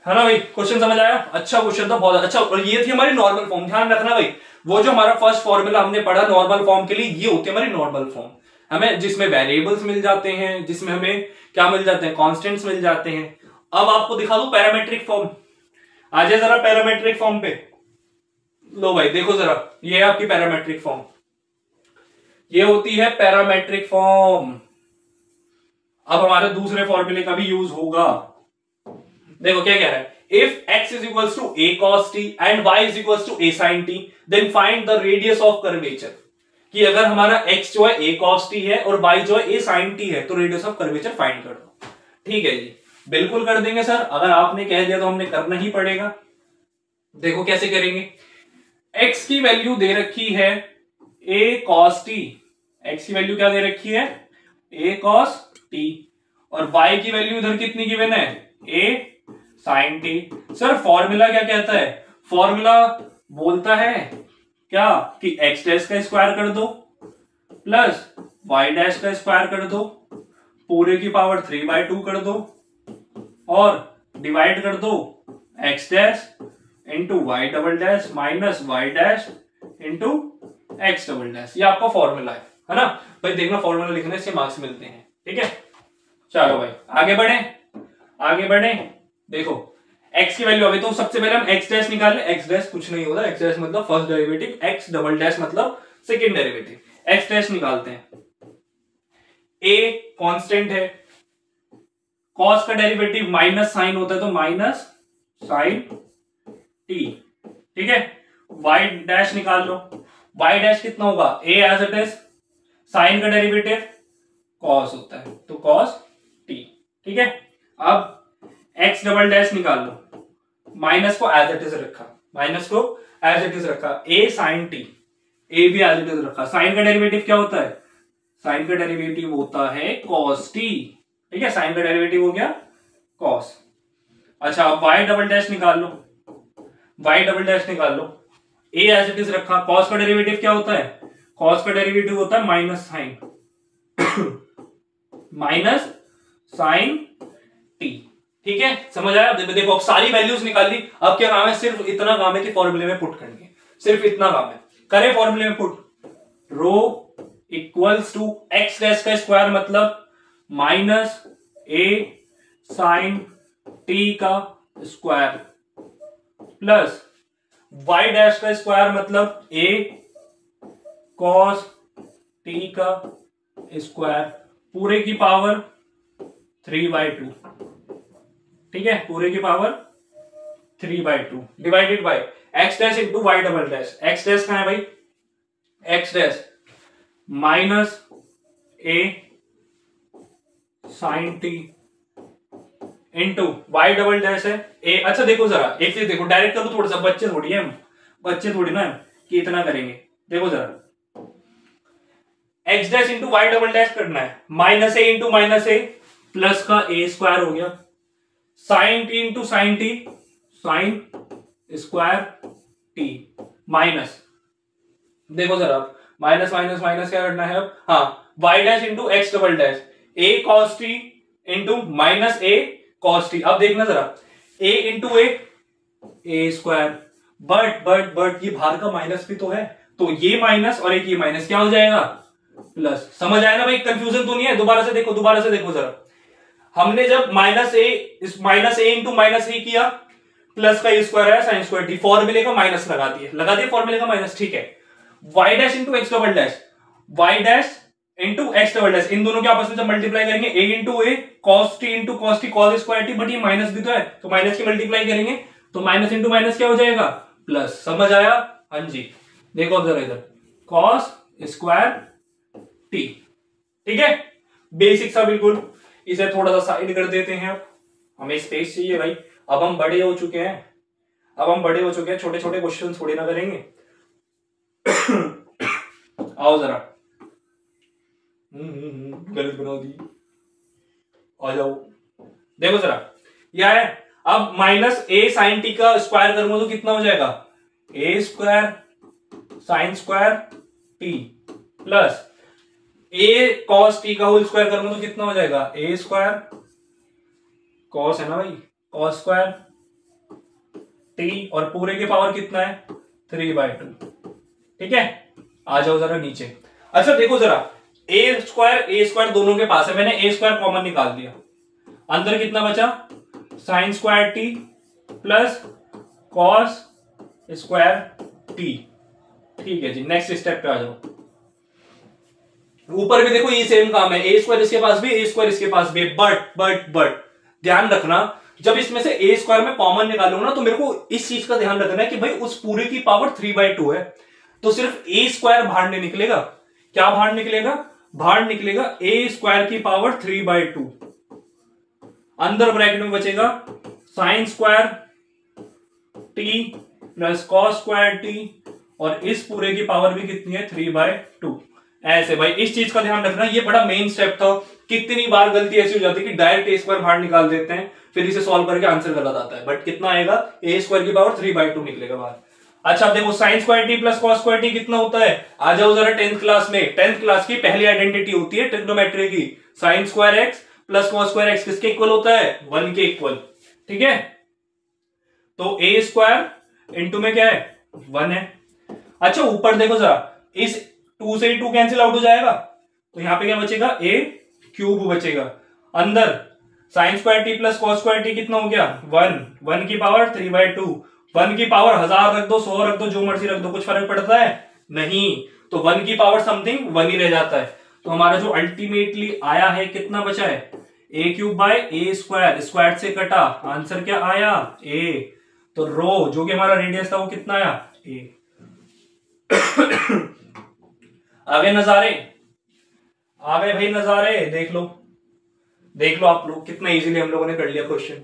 ना भाई? क्वेश्चन समझ आया? अच्छा क्वेश्चन था, बहुत अच्छा। और ये थी हमारी नॉर्मल फॉर्म, ध्यान रखना भाई, वो जो हमारा फर्स्ट फॉर्मूला हमने पढ़ा नॉर्मल फॉर्म के लिए, ये होती है हमारी नॉर्मल फॉर्म, हमें जिसमें वेरिएबल्स मिल जाते हैं, जिसमें हमें क्या मिल जाते हैं, कांस्टेंट्स मिल जाते हैं। अब आपको दिखा दूं पैरामेट्रिक फॉर्म, आ जाए जरा पैरामेट्रिक फॉर्म पे। लो भाई देखो जरा, ये है आपकी पैरामेट्रिक फॉर्म, ये होती है पैरामेट्रिक फॉर्म। अब हमारे दूसरे फॉर्मूले का भी यूज होगा। देखो क्या कह रहा है, if x is equals to a cos t and y is equals to a sin t then find the radius of curvature। कि अगर हमारा x जो है a cos t है और y जो है a sin t है, तो रेडियस ऑफ कर्वेचर फाइंड कर दो। ठीक है जी, बिल्कुल कर देंगे सर, अगर आपने कह दिया तो हमने करना ही पड़ेगा। देखो कैसे करेंगे, x की वैल्यू दे रखी है a cos t, x की वैल्यू क्या दे रखी है a cos t, और y की वैल्यू इधर कितनी गिवन है a sin t। Sir formula क्या कहता है, फॉर्मूला बोलता है क्या कि x डैश का स्क्वायर कर दो प्लस y डैश का स्क्वायर कर दो, पूरे की पावर 3/2 कर दो, और डिवाइड कर दो x dash into Y double dash minus Y dash into x double dash. ये आपका फॉर्मूला है ना भाई? देखना फॉर्मूला लिखने से मार्क्स मिलते हैं। ठीक है, चलो भाई आगे बढ़े, आगे बढ़े। देखो x की वैल्यू आ गई, तो सबसे पहले हम x डैश निकाल लें। x डैश कुछ नहीं होता, x डैश मतलब first derivative, x double dash मतलब सेकंड डेरिवेटिव। x डैश निकालते हैं, a कांस्टेंट है, cos का डेरिवेटिव माइनस साइन होता है तो माइनस साइन t। ठीक है, y डैश निकाल लो, y डैश कितना होगा, a as it is, sine का डेरिवेटिव cos होता है तो cos t, ठीक है। अब x डबल डैश निकाल लो, माइनस को एज इट इज रखा, माइनस को एज इट इज रखा, a sin t, a भी एज इट इज रखा। साइन का डेरिवेटिव क्या होता है, साइन का डेरिवेटिव होता है cos t, ठीक है, साइन का डेरिवेटिव हो गया cos। अच्छा अब y डबल डैश निकाल लो, y डबल डैश निकाल लो, a एज इट इज रखा, cos का डेरिवेटिव क्या होता है, cos का डेरिवेटिव होता है minus sine minus sine t, ठीक है, समझ आया। देखो अब सारी वैल्यूज निकाल ली, अब क्या काम है, सिर्फ इतना काम है कि फॉर्मूले में पुट करनी है, सिर्फ इतना काम है, करें फॉर्मूले में put. Rho equals to X dash का स्क्वायर मतलब माइनस ए साइन टी का स्क्वायर प्लस वाई डैश का स्क्वायर मतलब ए कॉस टी का स्क्वायर पूरे की पावर 3/2, ठीक है, पूरे की power 3/2 divided by X dash into Y double dash. X dash कहां है भाई, X dash minus A sine T into Y double dash है ए। अच्छा देखो जरा एक चीज देखो, डायरेक्ट करो थोड़ा सा, बच्चे थोड़ी है, बच्चे थोड़ी ना कि इतना करेंगे। देखो जरा x dash into Y double dash करना है, minus a into minus a plus का ए स्क्वायर हो गया, sine T into sine t sine square t minus, देखो जरा माइनस माइनस माइनस क्या करना है अब, हाँ Y dash into x double dash A cos T into minus A cos T. अब देखना जरा A into A square, but ये बाहर का माइनस भी तो है, तो ये माइनस और एक ये माइनस क्या हो जाएगा प्लस। समझ आया ना भाई, कंफ्यूजन तो नहीं है। दोबारा से देखो जरा, हमने जब माइनस ए इंटू माइनस ए किया, प्लस का ए स्क्वायर है साइन स्क्वायर टी, फॉर्मूले का माइनस लगा दिए फॉर्मूले का माइनस, ठीक है। Y dash into x double dash, Y dash into x double dash, इन दोनों के आपस में जब मल्टीप्लाई करेंगे A into A cos T into cos T cos square T, but ये माइनस भी तो है तो माइनस की मल्टीप्लाई करेंगे तो माइनस इंटू माइनस क्या हो जाएगा प्लस। समझ आया, हाँ जी। देखो अब जरा इधर कॉस स्क्वायर टी, ठीक है, बेसिक सा बिल्कुल। इसे थोड़ा सा साइड कर देते हैं, अब हमें स्पेस चाहिए भाई, अब हम बड़े हो चुके हैं, छोटे छोटे क्वेश्चन थोड़ी ना करेंगे। आओ जरा, गलत बना दी, आ जाओ। देखो जरा यह है, अब माइनस ए साइन टी का स्क्वायर करूंगा तो कितना हो जाएगा, A square sine square T plus A cos T का होल स्क्वायर करूंगा तो कितना हो जाएगा, ए स्क्वायर कॉस है ना भाई, कॉस स्क्वायर टी और पूरे के पावर कितना है 3/2, ठीक है। आ जाओ जरा नीचे। अच्छा देखो जरा ए स्क्वायर दोनों के पास है, मैंने ए स्क्वायर कॉमन निकाल दिया, अंदर कितना बचा sign square T plus cos square T, ठीक है जी। नेक्स्ट स्टेप पे आ जाओ, ऊपर भी देखो ये सेम काम है, ए स्क्वायर इसके पास भी, ए स्क्वायर इसके पास भी, बट ध्यान रखना जब इसमें से ए स्क्वायर में कॉमन निकालूंगा ना तो मेरे को इस चीज का ध्यान रखना है कि भाई उस पूरे की पावर 3/2 है, तो सिर्फ ए स्क्वायर बाहर नहीं निकलेगा। क्या बाहर निकलेगा, बाहर निकलेगा ए स्क्वायर की पावर 3/2, अंदर ब्रैकेट में बचेगा sign square T plus cos square T और इस पूरे की पावर भी कितनी है 3/2। ऐसे भाई इस चीज का ध्यान रखना, ये बड़ा मेन स्टेप था। कितनी बार गलती ऐसी हो जाती है कि डायरेक्ट ए स्क्वायर बाहर निकाल देते हैं, फिर इसे सॉल्व करके आंसर गलत आता है, बट कितना आएगा ए स्क्वायर की पावर 3/2 निकलेगा बाहर। अच्छा अब देखो sign square T plus cos square T कितना होता है, आ जाओ जरा 10th क्लास में। 10th क्लास की पहली आइडेंटिटी होती है ट्रिग्नोमेट्री की, sine square x plus cos square x किसके इक्वल होता है 1 के इक्वल, ठीक है। तो ए स्क्वायर इंटू में क्या है 1 है। अच्छा ऊपर देखो जरा, इस 2 से 2 कैंसिल आउट हो जाएगा तो यहां पे क्या बचेगा ए क्यूब बचेगा, अंदर sign square T plus cos square T कितना हो गया 1 की पावर 3/2, 1 की पावर 1000 रख दो 100 रख दो जो मर्जी रख दो, कुछ फर्क पड़ता है नहीं, तो 1 की पावर समथिंग 1 ही रह जाता है। तो हमारा जो अल्टीमेटली आया है कितना बचा है A cube by A square, square से कटा आंसर क्या आया ए, तो रो जो कि हमारा रेडियस था वो कितना आया ए। आ गए नजारे, आ गए भाई नजारे, देख लो आप लोग कितना इजीली हम लोगों ने कर लिया क्वेश्चन।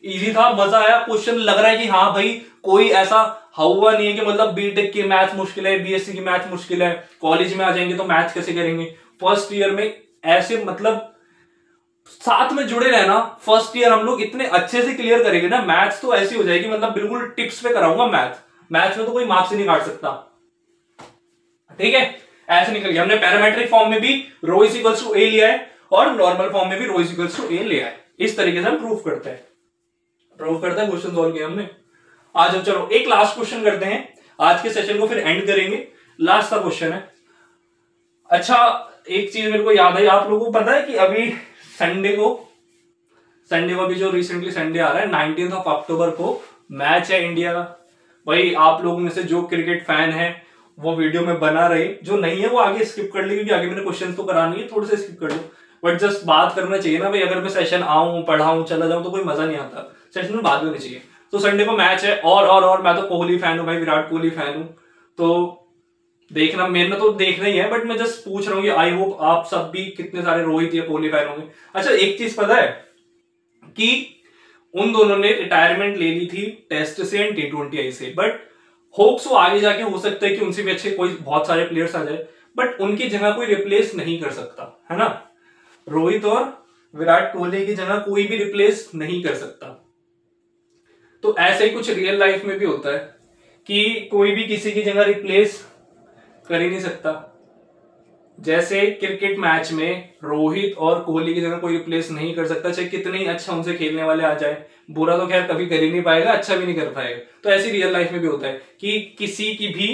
इजी था, मजा आया, क्वेश्चन लग रहा है कि हाँ भाई कोई ऐसा हुआ नहीं है कि मतलब बीटेक की मैथ मुश्किल है, बीएससी की मैथ मुश्किल है, कॉलेज में आ जाएंगे तो मैथ कैसे करेंगे। फर्स्ट ईयर में ऐसे मतलब साथ में जुड़े रहना, फर्स्ट ईयर हम लोग इतने अच्छे से क्लियर करेंगे ना, मैथ्स तो ऐसी हो जाएगी, मतलब बिल्कुल टिप्स पे कराऊंगा मैथ्स में तो कोई मार्क्स ही नहीं काट सकता। ठीक है, ऐसे निकल गया। हमने पैरामेट्रिक फॉर्म में भी रो इज इक्वल्स टू ए लिया है और नॉर्मल फॉर्म में भी रो इज इक्वल्स टू ए लिया है। इस तरीके से हम प्रूफ करते हैं क्वेश्चन सॉल्व किया हमने। आज अब चलो एक लास्ट क्वेश्चन करते हैं, आज के सेशन को फिर एंड करेंगे। लास्ट का क्वेश्चन है। अच्छा एक चीज मेरे को याद आई, आप लोगों को पता है कि अभी संडे को अभी जो रिसेंटली संडे आ रहा है 19 अक्टूबर को मैच है इंडिया का। भाई आप लोगों में से जो क्रिकेट फैन है वो वीडियो में बना रहे, जो नहीं है वो आगे स्किप कर ले, क्योंकि आगे मैंने क्वेश्चन तो करानी है, थोड़े से स्किप कर लो। बट जस्ट बात करना चाहिए ना भाई, अगर मैं सेशन आऊं पढ़ाऊं चला जाऊं तो कोई मजा नहीं आता, सेशन में बात होनी चाहिए। तो संडे को मैच है और मैं तो कोहली फैन हूं भाई, विराट कोहली फैन हूं, तो देखना, मेरे तो देखना ही है, बट मैं जस्ट पूछ रहा हूँ कि आई होप आप सब भी कितने सारे रोहित या कोहली फैन होंगे। अच्छा एक चीज पता है कि उन दोनों ने रिटायरमेंट ले ली थी टेस्ट से एंड T20I से, बट होप्स वो आगे जाके हो सकता है कि उनसे भी अच्छे कोई बहुत सारे प्लेयर्स आ जाए, बट उनकी जगह कोई रिप्लेस नहीं कर सकता है ना। रोहित और विराट कोहली की जगह कोई भी रिप्लेस नहीं कर सकता। तो ऐसे ही कुछ रियल लाइफ में भी होता है कि कोई भी किसी की जगह रिप्लेस कर ही नहीं सकता। जैसे क्रिकेट मैच में रोहित और कोहली की जगह कोई रिप्लेस नहीं कर सकता, चाहे कितने ही अच्छा उनसे खेलने वाले आ जाए, बुरा तो खैर कभी कर ही नहीं पाएगा, अच्छा भी नहीं कर पाएगा। तो ऐसी रियल लाइफ में भी होता है कि किसी की भी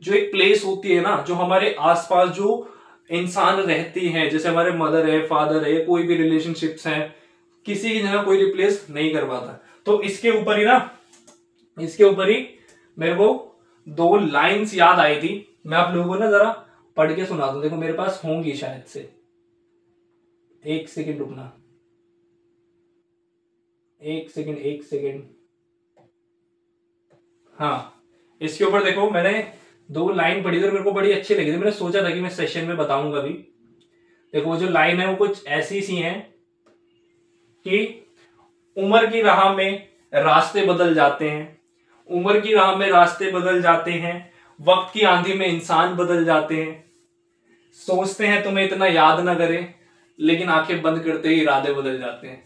जो एक प्लेस होती है ना, जो हमारे आसपास जो इंसान रहती हैं, जैसे हमारे मदर है, फादर है, कोई भी रिलेशनशिप्स हैं, किसी की जगह कोई रिप्लेस नहीं कर पाता। तो इसके ऊपर ही मेरे को दो लाइंस याद आई थी, मैं आप लोगों को ना जरा पढ़ के सुना दूं। देखो मेरे पास होंगी शायद से, एक सेकंड रुकना, एक सेकंड। हाँ इसके ऊपर देखो मैंने दो लाइन पढ़ी थी और मेरे को बड़ी अच्छी लगी थी, मैंने सोचा था कि मैं सेशन में बताऊंगा भी। देखो वो जो लाइन है वो कुछ ऐसी सी है कि उम्र की राह में रास्ते बदल जाते हैं, उम्र की राह में रास्ते बदल जाते हैं, वक्त की आंधी में इंसान बदल जाते हैं, सोचते हैं तुम्हें इतना याद ना करें, लेकिन आंखें बंद करते ही इरादे बदल जाते हैं।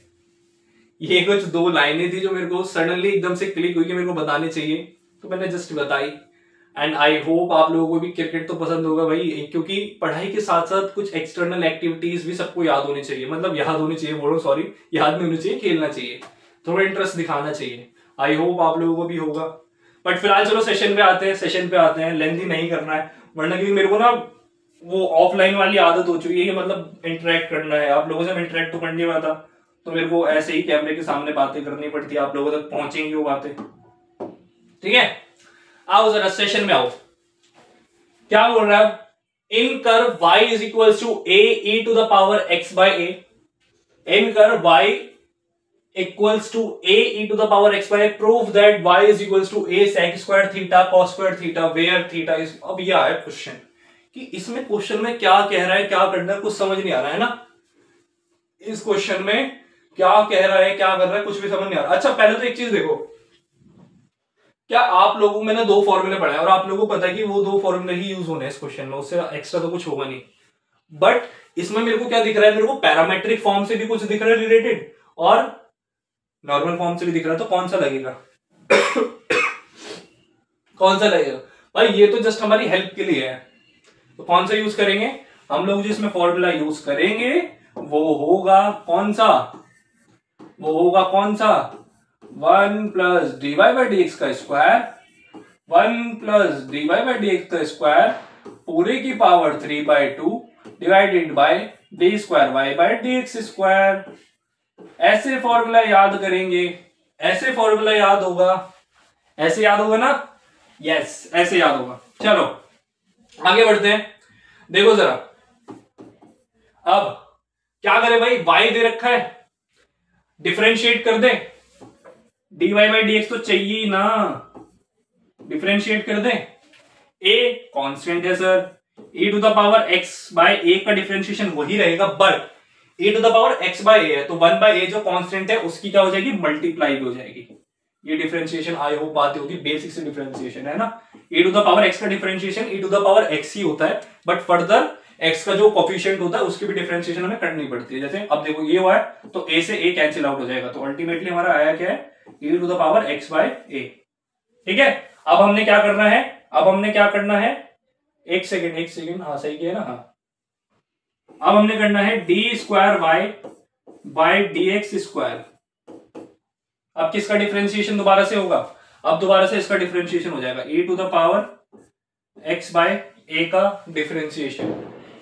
ये कुछ दो लाइनें थी जो मेरे को सडनली एकदम से क्लिक हुई कि मेरे को बतानी चाहिए, तो मैंने जस्ट बताई। एंड आई होप आप लोगों को भी क्रिकेट तो पसंद होगा भाई, क्योंकि पढ़ाई के साथ साथ कुछ एक्सटर्नल एक्टिविटीज भी सबको याद होनी चाहिए, मतलब याद होनी चाहिए, बोलो सॉरी, याद नहीं होनी चाहिए, खेलना चाहिए, थोड़ा इंटरेस्ट दिखाना चाहिए। आई होप आप लोगों को भी होगा। बट फिलहाल चलो सेशन पे आते हैं, लेंथी नहीं करना है, वरना क्योंकि मेरे को ना वो ऑफलाइन वाली आदत हो चुकी है कि मतलब इंटरेक्ट करना है आप लोगों से, मैं इंटरेक्ट तो कर नहीं पाता, तो मेरे को ऐसे ही कैमरे के सामने बातें करनी पड़ती है, आप लोगों तक पहुंचेंगी वो बातें। ठीक है, आओ जरा सेशन में आओ। क्या बोल रहा है, in curve y is equal to a e to the power x by a, in curve y equals to a e to the power x by a, prove that y is equals to a sec square theta cos square theta where theta is. अब यह है question कि इसमें question में क्या कह रहा है, क्या करना है, कुछ समझ नहीं आ रहा है ना। इस क्वेश्चन में क्या कह रहा है, क्या कर रहा है, कुछ भी समझ नहीं आ रहा। अच्छा पहले तो एक चीज देखो, क्या आप लोगों को मैंने दो फॉर्मूले पढ़ाए और आप लोगों को पता है कि वो दो फॉर्मूले ही यूज होने हैं इस क्वेश्चन में, उससे एक्स्ट्रा तो कुछ होगा नहीं। बट इसमें मेरे को क्या दिख रहा है, मेरे को पैरामेट्रिक फॉर्म से भी कुछ दिख रहा है रिलेटेड और नॉर्मल फॉर्म से भी दिख रहा है, तो कौन सा लगेगा कौन सा लगेगा भाई, ये तो जस्ट हमारी हेल्प के लिए है। तो कौन सा यूज करेंगे हम लोग, जिसमें फॉर्मूला यूज करेंगे वो होगा कौन सा, 1 प्लस dy बाई dx का square, 1 plus dy by dx का स्क्वायर पूरे की power 3/2 divided by D square Y by dx square. ऐसे फॉर्मूला याद करेंगे, ऐसे फॉर्मूला याद होगा, ऐसे याद होगा ना, यस ऐसे याद होगा। चलो आगे बढ़ते हैं, देखो जरा अब क्या करें भाई, y दे रखा है, डिफरेंशिएट कर दें, dy बाई dx तो चाहिए ही ना, डिफरेंशिएट कर दें, ए कांस्टेंट है sir, e to the power x by a का डिफरेंशिएशन वही रहेगा, but e to the power x by a है तो 1 बाय a जो कांस्टेंट है उसकी क्या हो जाएगी, मल्टीप्लाई भी हो जाएगी। ये डिफरेंशिएशन आई होप आती होगी, बेसिक से डिफरेंशिएशन है ना। e to the power x का differentiation e to the power x ही होता है, बट फर्दर x का जो कोफिशिएंट होता है उसकी भी डिफरेंशिएशन हमें करनी पड़ती है। जैसे अब देखो ये हुआ है तो a से a कैंसिल आउट हो जाएगा, तो अल्टीमेटली हमारा आया क्या है, e to the power x by a। ठीक है, अब हमने क्या करना है, अब हमने क्या करना है, एक सेकेंड, हाँ सही किया ना, हाँ। अब हमने करना है D square y by d x square. अब किसका डिफरेंशिएशन दोबारा से होगा, अब दोबारा से इसका डिफरेंशिएशन हो जाएगा, e to the power x by a का differentiation,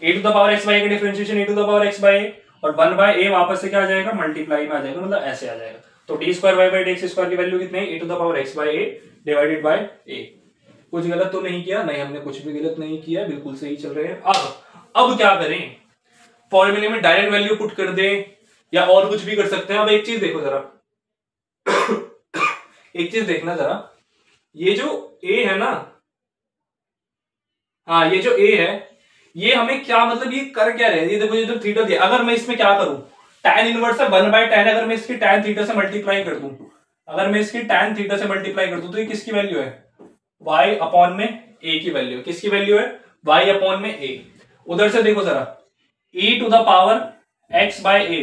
e to the power x by a का differentiation e to the power x by a, और 1 बाय a वापस से क्या आ जाएगा, मल्टीप्लाई में आ जाएगा, मतलब ऐसे आ जाएगा। तो d square y by d x square की वैल्यू कितनी है, e to the power x by a divided by a। कुछ गलत तो नहीं किया, नहीं हमने कुछ भी गलत नहीं किया, बिल्कुल सही चल रहे हैं। अब क्या करें, फॉर्मूले में डायरेक्ट वैल्यू पुट कर दें या और कुछ भी कर सकते हैं। अब एक चीज देखो जरा एक चीज देखना जरा, ये जो a है ना, हाँ ये जो a है ये हमें क्या मतलब, ये कर क्या रहे हैं, ये देखो ये जो थीटा दिया, अगर मैं इसमें क्या करूं, tan इनवर्स है 1/tan, अगर मैं इसकी tan थीटा से मल्टीप्लाई कर दूं, अगर मैं इसकी tan थीटा से मल्टीप्लाई कर दूं तो ये किसकी वैल्यू है, y अपॉन में a की वैल्यू, किसकी वैल्यू है, y अपॉन में a। उधर से देखो जरा, e to the power x by a,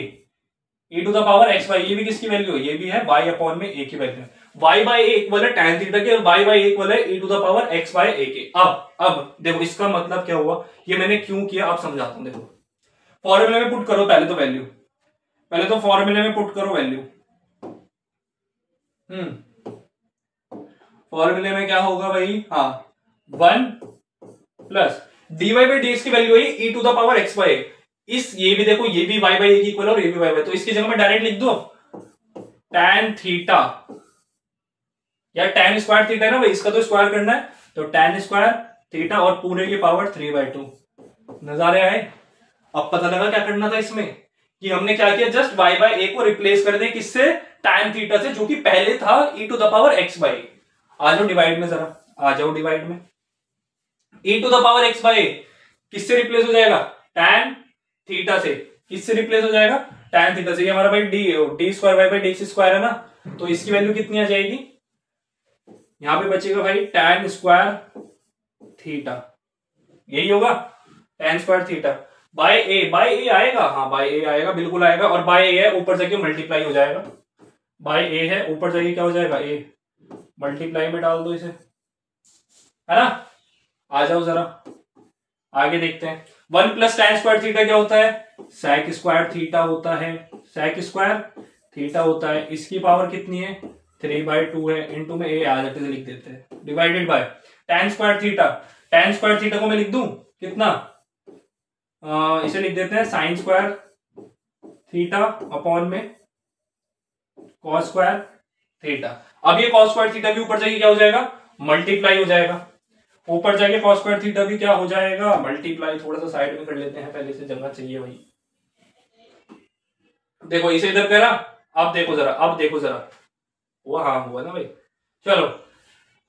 e to the power x by, ये भी किसकी वैल्यू है, ये भी है y अपॉन में a की value. y by a equal है tan थीटा के, और y बाय a इक्वल है e to the power x by a के। अब देखो इसका मतलब क्या हुआ, ये मैंने क्यों किया आप समझाता हूं। देखो फॉर्मूले में पुट करो पहले तो वैल्यू, पहले तो फॉर्मूले में पुट करो वैल्यू। फॉर्मूले में क्या होगा भाई, हाँ 1 plus dy by D x की वैल्यू है e to the power x by, इस ये भी देखो ये भी y बाई a की इक्वल और ये भी y बाई, तो इसकी जगह मैं डायरेक्ट लिख दूं tan थीटा या tan स्क्वायर थीटा है ना भाई, इसका तो स्क्वायर करना है, तो tan स्क्वायर थीटा और पूरे की पावर 3/2। नजारे आए। अब पता लगा क्या करना था इसमें, कि हमने क्या किया, जस्ट y बाय a को रिप्लेस कर दे किससे, tan थीटा से, जो कि पहले था e to the power x by. आ जाओ डिवाइड में जरा, आ जाओ डिवाइड में, e to the power x by किससे रिप्लेस हो जाएगा, tan थीटा से, किससे रिप्लेस हो जाएगा, tan थीटा से। ये हमारा भाई d square Y by D x square है ना, तो इसकी वैल्यू कितनी आ जाएगी, यहां पे बचेगा भाई tan स्क्वायर थीटा, यही होगा tan स्क्वायर थीटा बाय ए आएगा, हाँ बाय ए आएगा, बिल्कुल आएगा, और बाय ए है ऊपर जाके मल्टीप्लाई हो जाएगा, बाय ए है ऊपर जाके क्या हो जाएगा, ए मल्टीप्लाई में डाल दो इसे, है ना। आ जाओ जरा आगे देखते हैं, 1 प्लस tan स्क्वायर थीटा क्या होता है, sec स्क्वायर थीटा होता है, sec स्क्वायर थीटा होता है, इसकी पावर कितनी है 3/2 है, इनटू में a आ जाते से लिख देते हैं, divided by tan square theta को मैं लिख दूं कितना, इसे लिख देते हैं sin स्क्वायर थीटा अपॉन में cos स्क्वायर थीटा। अब ये cos स्क्वायर थीटा भी ऊपर जाके क्या हो जाएगा, मल्टीप्लाई हो जाएगा, ऊपर जाके cos स्क्वायर थीटा भी क्या हो जाएगा, मल्टीप्लाई। थोड़ा सा साइड में कर लेते हैं, पहले से जगह चाहिए भाई। देखो इसे इधर करा, अब देखो जरा वो हाँ हुआ ना भाई। चलो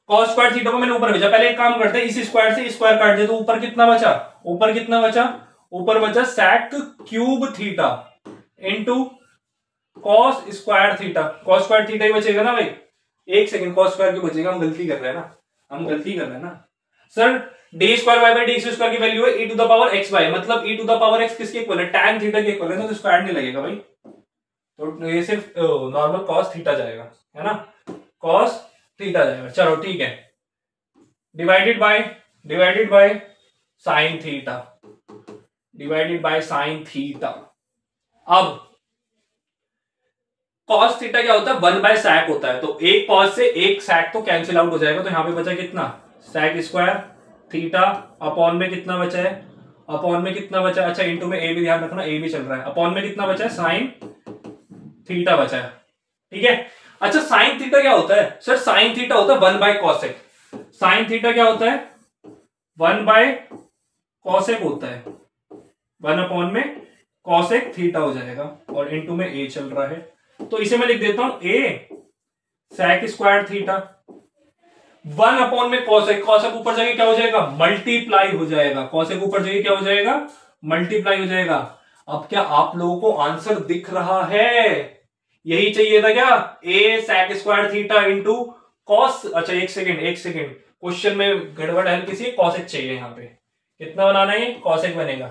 cos स्क्वायर थीटा को मैंने ऊपर भेजा, पहले एक काम करते हैं, इस स्क्वायर से स्क्वायर काट दे, तो ऊपर कितना बचा, ऊपर बचा sec cube theta into cos square theta ही बचेगा ना भाई। एक सेकंड, cos स्क्वायर क्यों बचेगा, हम गलती कर रहे हैं ना sir. D square Y by D square की वैल्यू है e to the power x by, मतलब e to the power x किसके इक्वल है, tan थीटा के इक्वल है, तो स्क्वायर नहीं लगेगा भाई, तो ये सिर्फ नॉर्मल cos थीटा जाएगा, है ना, cos थीटा जाएगा। चलो ठीक है, डिवाइडेड बाय sin थीटा, अब cos थीटा क्या होता है, 1/sec होता है, तो एक cos से एक sec तो कैंसिल आउट हो जाएगा, तो यहां पे बचा कितना, sec स्क्वायर थीटा अपॉन में कितना बचा है, अच्छा इनटू में a भी ध्यान रखना, a भी चल रहा है, अपॉन में कितना बचा है, sin थीटा बचा है, ठीक है। अच्छा sin थीटा क्या होता है सर, sin थीटा होता है 1/cosec, sin थीटा क्या होता है 1/cosec होता है, 1 अपॉन में cosec थीटा हो जाएगा, और इनटू में a चल रहा है, तो इसे मैं लिख देता हूं a sec square theta 1 upon में कॉसेक, कॉसेक ऊपर जाके क्या हो जाएगा, मल्टीप्लाई हो जाएगा, कॉसेक ऊपर जाके क्या हो जाएगा, मल्टीप्लाई हो जाएगा। अब क्या आप लोगों को आंसर दिख रहा है? यही चाहिए था क्या, ए sec square theta into cos, अच्छा एक सेकेंड क्वेश्चन में गड़बड़ है किसी, कॉसेक चाहिए यहाँ पे, कितना बनाना है, कॉसेक बनेगा,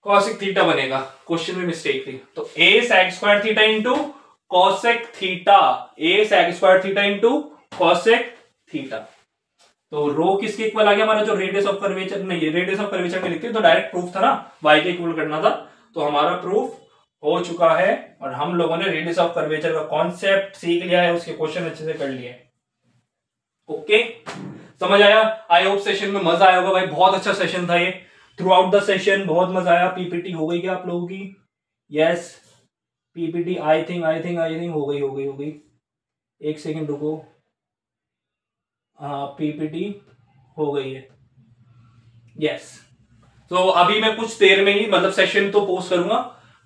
कॉसेक थीटा बनेगा, क्वेश्चन में मिस्टेक थी। तो a sec square theta into cosec theta, a sec square theta into cosec theta. तो रो किसके इक्वल आ गया हमारा, जो रेडियस ऑफ कर्वेचर, नहीं रेडियस ऑफ कर्वेचर में लिखते तो डायरेक्ट प्रूफ था ना, y के इक्वल करना था, तो हमारा प्रूफ हो चुका है और हम लोगों ने रेडियस ऑफ कर्वेचर का कॉन्सेप्ट सीख लिया है, उसके क्वेश्चन अच्छे से कर लिए। ओके, समझ आया? आई होप सेशन में मजा आया होगा भाई, बहुत अच्छा सेशन था ये, थ्रू आउट द सेशन बहुत मजा आया। पीपीटी हो गई क्या आप लोगों की? यस, पीपीटी आई थिंक हो गई। एक सेकेंड रुको, हाँ पीपीटी हो गई है, यस। तो अभी मैं कुछ देर में ही, मतलब सेशन तो पोस्ट करूंगा,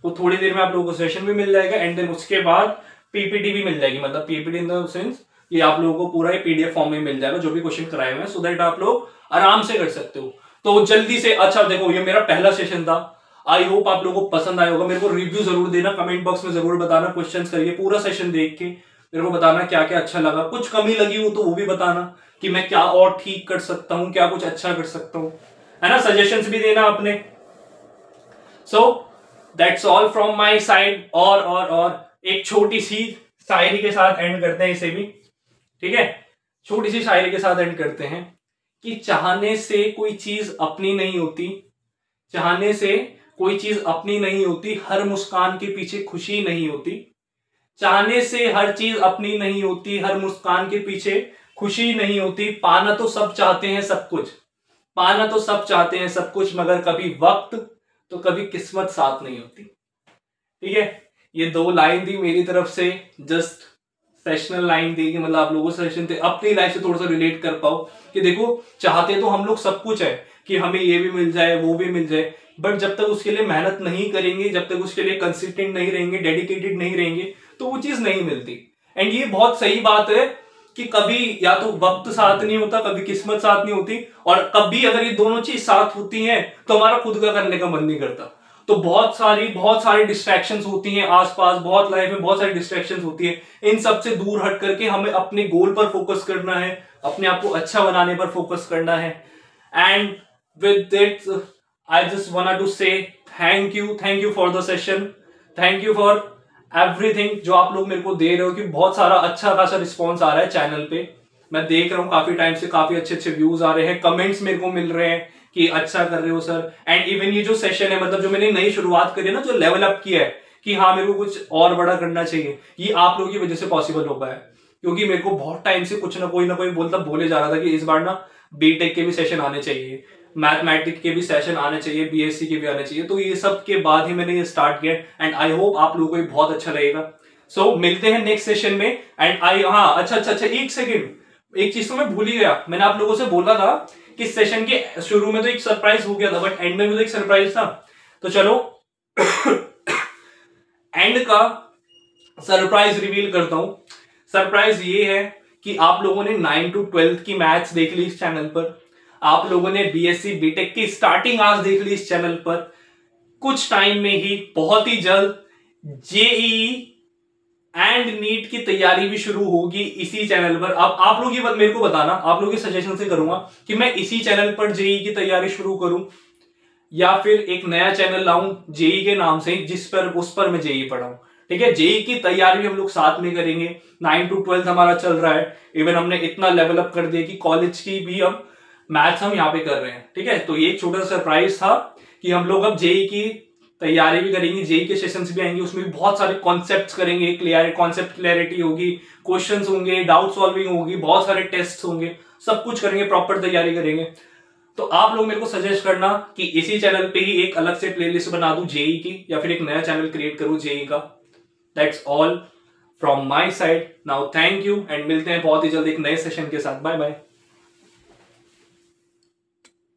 तो थोड़ी देर में आप लोगों को सेशन भी मिल जाएगा एंड देन उसके बाद पीपीटी भी मिल जाएगी, मतलब पीपीटी इन द सेंस ये आप लोगों को पूरा पीडीएफ फॉर्म में मिल जाएगा जो भी क्वेश्चन कराए हुए हैं, सो दैट आप लोग आराम से कर सकते हो। तो जल्दी से, अच्छा देखो ये मेरा पहला सेशन था, आई होप आप लोगों को पसंद आया होगा। मेरे को रिव्यू जरूर देना, कमेंट बॉक्स में जरूर बताना, क्वेश्चंस करिए, पूरा सेशन देख के मेरे को बताना क्या क्या अच्छा लगा, कुछ कमी लगी हो तो वो भी बताना कि मैं क्या और ठीक कर सकता हूं, क्या कुछ अच्छा कर सकता हूं, है ना, सजेशंस भी देना अपने। So that's all from my side. और एक छोटी सी शायरी के साथ एंड करते हैं इसे भी, ठीक है, छोटी सी शायरी के साथ एंड करते हैं कि चाहने से कोई चीज अपनी नहीं होती, चाहने से कोई चीज अपनी नहीं होती, हर मुस्कान के पीछे खुशी नहीं होती, चाहने से हर चीज अपनी नहीं होती, हर मुस्कान के पीछे खुशी नहीं होती, पाना तो सब चाहते हैं सब कुछ, पाना तो सब चाहते हैं सब कुछ, मगर कभी वक्त तो कभी किस्मत साथ नहीं होती। ठीक है, ये 2 लाइन थी मेरी तरफ से, जस्ट सेशनल लाइन थी कि मतलब आप लोगों से सेशन थे, अपनी लाइफ से थोड़ा सा रिलेट कर पाओ कि देखो चाहते तो हम लोग सब कुछ है कि हमें ये भी मिल जाए वो भी मिल जाए, बट जब तक उसके लिए मेहनत नहीं करेंगे, जब तक उसके लिए कंसिस्टेंट नहीं रहेंगे, डेडिकेटेड नहीं रहेंगे, तो वो चीज नहीं मिलती। एंड ये बहुत सही बात है कि कभी या तो वक्त साथ नहीं होता, कभी किस्मत साथ नहीं होती, और कभी अगर ये दोनों चीज साथ होती हैं तो हमारा खुद का करने का मन नहीं करता। तो बहुत सारी डिस्ट्रैक्शंस होती हैं आसपास, बहुत लाइफ में बहुत सारी डिस्ट्रैक्शंस होती है, इन सब से दूर हट करके हमें अपने गोल पर फोकस करना है, अपने आप को अच्छा बनाने पर फोकस करना है। And with that I just want to say thank you for the session, thank you for everything जो आप लोग मेरे को दे रहे हो, कि बहुत सारा अच्छा खासा रिस्पॉन्स आ रहा है चैनल पे, मैं देख रहा हूँ काफी टाइम से, काफी अच्छे व्यूज आ रहे हैं, कमेंट्स मेरे को मिल रहे हैं कि अच्छा कर रहे हो सर। एंड इवन ये जो सेशन है, मतलब जो मैंने नई शुरुआत करी है ना, जो लेवल अप किया है कि हाँ मेरे को कुछ और बड़ा करना चाहिए, ये आप लोगों की वजह से पॉसिबल हो पाया। क्योंकि मेरे को बहुत टाइम से कुछ ना कोई बोले जा रहा था कि इस बार ना बीटेक के भी सेशन आने चाहिए, मैथमेटिक्स के भी सेशन आने चाहिए, बीएससी के भी आने चाहिए, तो ये सब के बाद ही मैंने ये स्टार्ट किया एंड आई होप आप लोगों को ये बहुत अच्छा लगेगा। सो मिलते हैं नेक्स्ट सेशन में। एंड अच्छा एक सेकेंड, एक चीज तो मैं भूल ही गया, मैंने आप लोगों से बोला था कि सेशन के शुरू में तो एक सरप्राइज हो गया था, बट एंड में भी तो एक सरप्राइज था, तो चलो एंड का सरप्राइज रिवील करता हूं। सरप्राइज ये है कि आप लोगों ने 9 to 12 की मैथ्स देख ली इस चैनल पर, आप लोगों ने बीएससी बीटेक की स्टार्टिंग आज देख ली इस चैनल पर, कुछ टाइम में ही बहुत ही जल्द जेईई एंड नीट की तैयारी भी शुरू होगी इसी चैनल पर। अब आप लोग ये मेरे को बताना, आप लोग के सजेशन से करूंगा कि मैं इसी चैनल पर जेईई की तैयारी शुरू करूं या फिर एक नया चैनल लाऊं जेईई के नाम से, जिस पर उस पर मैं जेईई पढ़ाऊं। ठीक है, जेईई की तैयारी भी हम लोग साथ में करेंगे, 9 to 12 हमारा चल रहा है, इवन हमने इतना लेवल अप कर दिया कि कॉलेज की भी अब मैथ्स हम यहाँ पे कर रहे हैं। ठीक है, तो ये एक छोटा सा सरप्राइज था कि हम लोग अब जेईई की तैयारी भी करेंगे, जेईई के सेशंस भी आएंगे, उसमें भी बहुत सारे कॉन्सेप्ट्स करेंगे, कॉन्सेप्ट क्लैरिटी होगी, क्वेश्चंस होंगे, डाउट सॉल्विंग होगी, बहुत सारे टेस्ट होंगे, सब कुछ करेंगे, प्रॉपर तैयारी करेंगे। तो आप लोग मेरे को सजेस्ट करना कि इसी चैनल पे ही एक अलग से प्लेलिस्ट बना दूं जेईई की, या फिर एक नया चैनल क्रिएट करूं जेईई का। That's all from my side, now thank you and मिलते हैं बहुत ही जल्द एक नए सेशन के साथ। Bye bye.